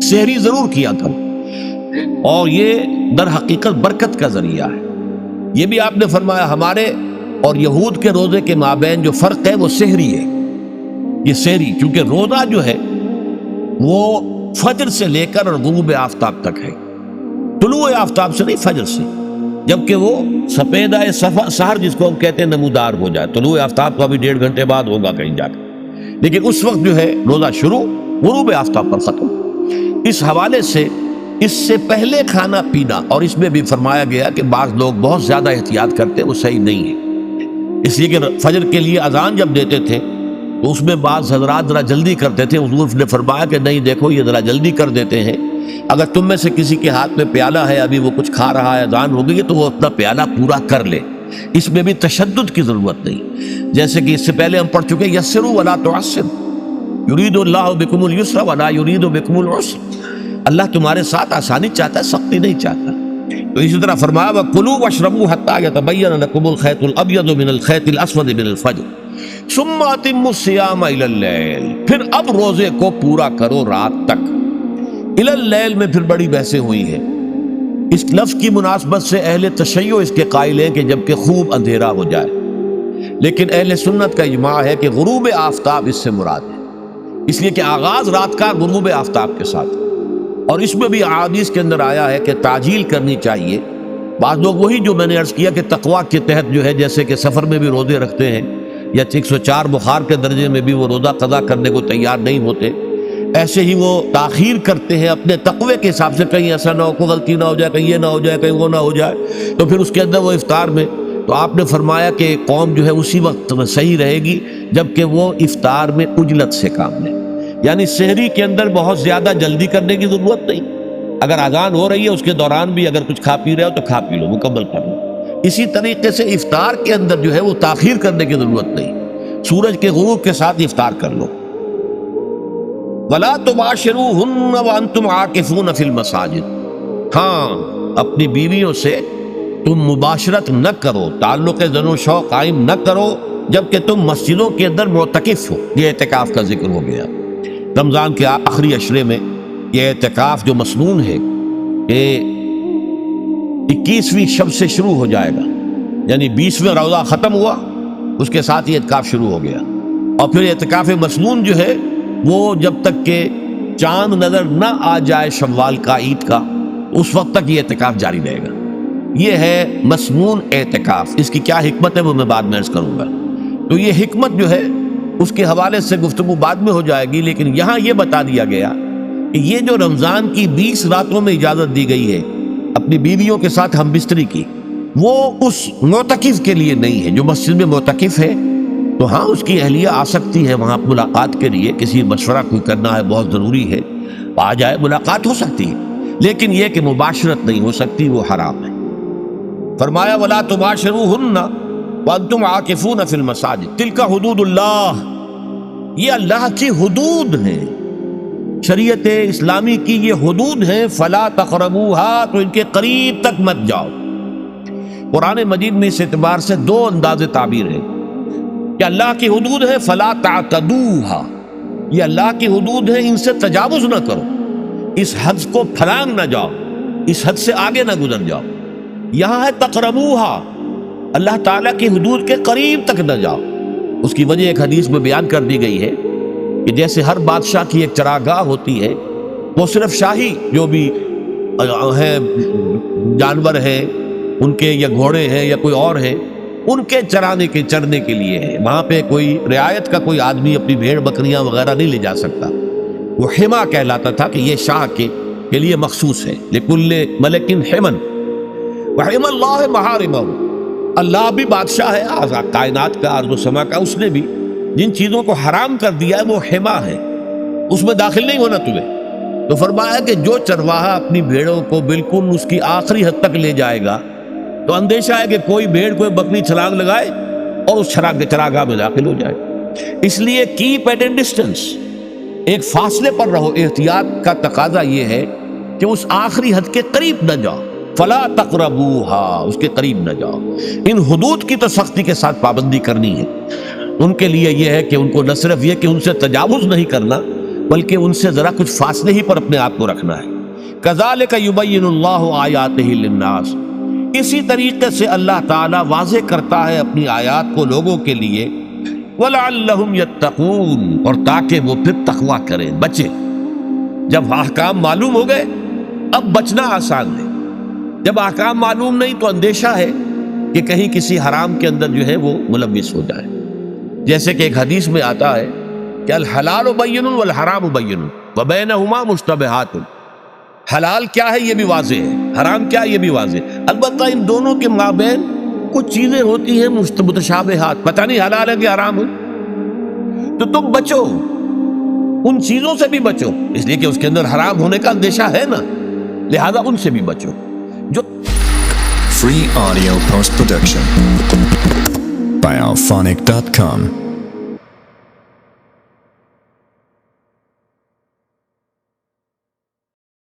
سحری ضرور کیا تھا، اور یہ در حقیقت برکت کا ذریعہ ہے۔ یہ بھی آپ نے فرمایا ہمارے اور یہود کے روزے کے مابین جو فرق ہے وہ سحری ہے۔ یہ سحری، کیونکہ روزہ جو ہے وہ فجر سے لے کر اور غروب آفتاب تک ہے، طلوع آفتاب سے نہیں، فجر سے، جبکہ وہ سپیدہ سحر جس کو ہم کہتے ہیں نمودار ہو جائے، طلوع آفتاب کا بھی 1.5 گھنٹے بعد ہوگا کہیں جا کے، لیکن اس وقت جو ہے روزہ شروع، غروب آفتاب پر ختم۔ اس حوالے سے اس سے پہلے کھانا پینا، اور اس میں بھی فرمایا گیا کہ بعض لوگ بہت زیادہ احتیاط کرتے وہ صحیح نہیں ہے، اس لیے کہ فجر کے لیے اذان جب دیتے تھے تو اس میں بعض حضرات ذرا جلدی کرتے تھے۔ حضور نے فرمایا کہ نہیں، دیکھو یہ ذرا جلدی کر دیتے ہیں، اگر تم میں سے کسی کے ہاتھ میں پیالہ ہے، ابھی وہ کچھ کھا رہا ہے، اذان ہو گئی ہے، تو وہ اپنا پیالہ پورا کر لے، اس میں بھی تشدد کی ضرورت نہیں۔ جیسے کہ اس سے پہلے ہم پڑھ چکے یسروا ولا تعسروا یرید اللہ بکم اليسر ولا یرید بکم العسر، اللہ تمہارے ساتھ آسانی چاہتا ہے، سختی نہیں چاہتا۔ تو اسی طرح فرمایا وَكُلُوا وَاشْرَبُوا حَتَّى يَتَبَيَّنَ لَكُمُ الْخَيْطُ الْأَبْيَضُ مِنَ الْخَيْطِ الْأَسْوَدِ مِنَ الْفَجْرِ ثُمَّ أَتِمُّوا الصِّيَامَ إِلَى اللَّيْلِ، پھر اب روزے کو پورا کرو رات تک۔ إِلَى اللَّيْلِ میں پھر بڑی بحثیں ہوئی ہیں، اس لفظ کی مناسبت سے اہل تشیع اس کے قائل ہیں کہ جبکہ خوب اندھیرا ہو جائے، لیکن اہل سنت کا اجماع ہے کہ غروب آفتاب اس سے مراد ہے، اس لیے کہ آغاز رات کا غروب آفتاب کے ساتھ، اور اس میں بھی احادیث کے اندر آیا ہے کہ تعجیل کرنی چاہیے۔ بعض لوگ وہی جو میں نے عرض کیا کہ تقویٰ کے تحت جو ہے، جیسے کہ سفر میں بھی روزے رکھتے ہیں، یا 104 بخار کے درجے میں بھی وہ روزہ قضا کرنے کو تیار نہیں ہوتے، ایسے ہی وہ تاخیر کرتے ہیں اپنے تقوی کے حساب سے، کہیں ایسا نہ ہو، کوئی غلطی نہ ہو جائے، کہیں یہ نہ ہو جائے، کہیں وہ نہ ہو جائے، تو پھر اس کے اندر وہ افطار میں، تو آپ نے فرمایا کہ قوم جو ہے اسی وقت میں صحیح رہے گی جبکہ وہ افطار میں عجلت سے کام لے، یعنی سحری کے اندر بہت زیادہ جلدی کرنے کی ضرورت نہیں، اگر اذان ہو رہی ہے اس کے دوران بھی اگر کچھ کھا پی رہے ہو تو کھا پی لو، مکمل کر لو۔ اسی طریقے سے افطار کے اندر جو ہے وہ تاخیر کرنے کی ضرورت نہیں، سورج کے غروب کے ساتھ افطار کر لو۔ وَلَا تُبَاشِرُوهُنَّ وَأَنْتُمْ عَاكِفُونَ فِي الْمَسَاجِدِ، ہاں اپنی بیویوں سے تم مباشرت نہ کرو، تعلق زن و شو قائم نہ کرو جبکہ تم مسجدوں کے اندر معتکف ہو۔ یہ اعتکاف کا ذکر ہو گیا۔ رمضان کے آخری عشرے میں یہ اعتکاف جو مسنون ہے یہ 21ویں شب سے شروع ہو جائے گا، یعنی 20واں روزہ ختم ہوا اس کے ساتھ یہ اعتکاف شروع ہو گیا، اور پھر اعتکاف مسنون جو ہے وہ جب تک کہ چاند نظر نہ آ جائے شوال کا، عید کا، اس وقت تک یہ اعتکاف جاری رہے گا۔ یہ ہے مسنون اعتکاف۔ اس کی کیا حکمت ہے وہ میں بعد میں عرض کروں گا، تو یہ حکمت جو ہے اس کے حوالے سے گفتگو بعد میں ہو جائے گی، لیکن یہاں یہ بتا دیا گیا کہ یہ جو رمضان کی 20 راتوں میں اجازت دی گئی ہے اپنی بیویوں کے ساتھ ہم بستری کی، وہ اس معتکف کے لیے نہیں ہے۔ جو مسجد میں معتکف ہے تو ہاں اس کی اہلیہ آ سکتی ہے وہاں ملاقات کے لیے، کسی مشورہ کوئی کرنا ہے بہت ضروری ہے، آ جائے، ملاقات ہو سکتی ہے، لیکن یہ کہ مباشرت نہیں ہو سکتی، وہ حرام ہے۔ فرمایا وَلَا تُبَاشِرُوهُنَّ وَأَنْتُمْ عَاكِفُونَ فِي الْمَسَاجِدِ تِلْكَ حُدُودُ اللَّهِ، یہ اللہ کی حدود ہیں، شریعت اسلامی کی یہ حدود ہیں، فَلَا تَقْرَبُوهَا، تو ان کے قریب تک مت جاؤ۔ قرآن مجید میں اس اعتبار سے دو انداز تعبیر ہے کہ اللہ کی حدود ہے فَلَا تَعْتَدُوهَا، یہ اللہ کی حدود ہے، ان سے تجاوز نہ کرو، اس حد کو پھلانگ نہ جاؤ، اس حد سے آگے نہ گزر جاؤ۔ یہاں ہے تقربوها، اللہ تعالیٰ کی حدود کے قریب تک نہ جاؤ۔ اس کی وجہ ایک حدیث میں بیان کر دی گئی ہے کہ جیسے ہر بادشاہ کی ایک چراگاہ ہوتی ہے، وہ صرف شاہی جو بھی ہیں جانور ہیں ان کے، یا گھوڑے ہیں یا کوئی اور ہیں، ان کے چرنے کے لیے ہے، وہاں پہ کوئی رعایت کا کوئی آدمی اپنی بھیڑ بکریاں وغیرہ نہیں لے جا سکتا۔ وہ حما کہلاتا تھا کہ یہ شاہ کے لیے مخصوص ہے، لکل ملک حمن وحم اللہ محارمہ، اللہ بھی بادشاہ ہے کائنات کا، ارض و سما کا، اس نے بھی جن چیزوں کو حرام کر دیا ہے وہ حما ہے، اس میں داخل نہیں ہونا تمہیں۔ تو فرمایا کہ جو چرواہا اپنی بھیڑوں کو بالکل اس کی آخری حد تک لے جائے گا تو اندیشہ ہے کہ کوئی بھیڑ کوئی بکری چھلانگ لگائے اور اس چراگاہ میں داخل ہو جائے۔ اس لیے کیپ ایٹ اے ڈسٹینس، ایک فاصلے پر رہو۔ احتیاط کا تقاضا یہ ہے کہ اس آخری حد کے قریب نہ جاؤ، فلا تقربوها، اس کے قریب نہ جاؤ۔ ان حدود کی تو سختی کے ساتھ پابندی کرنی ہے۔ ان کے لیے یہ ہے کہ ان کو نہ صرف یہ کہ ان سے تجاوز نہیں کرنا بلکہ ان سے ذرا کچھ فاصلے ہی پر اپنے آپ کو رکھنا ہے. کذالک یبین اللہ آیاتہ للناس، اسی طریقے سے اللہ تعالیٰ واضح کرتا ہے اپنی آیات کو لوگوں کے لیے. وَلَعَلَّهُمْ يَتَّقُونَ، اور تاکہ وہ پھر تقویٰ کریں، بچیں. جب احکام معلوم ہو گئے اب بچنا آسان ہے. جب احکام معلوم نہیں تو اندیشہ ہے کہ کہیں کسی حرام کے اندر جو ہے وہ ملوث ہو جائے. جیسے کہ ایک حدیث میں آتا ہے کہ الحلال بین والحرام بین وبینہما مشتبہات. حلال کیا ہے یہ بھی واضح ہے، حرام کیا ہے یہ بھی واضح. البتہ ان دونوں کے مابین کچھ چیزیں ہوتی ہیں متشابہات، پتہ نہیں حلال ہے کہ حرام ہے. تو تم بچو، ان چیزوں سے بھی بچو، اس لیے کہ اس کے اندر حرام ہونے کا اندیشہ ہے نا، لہذا ان سے بھی بچو. جو Free audio post production by alphonic.com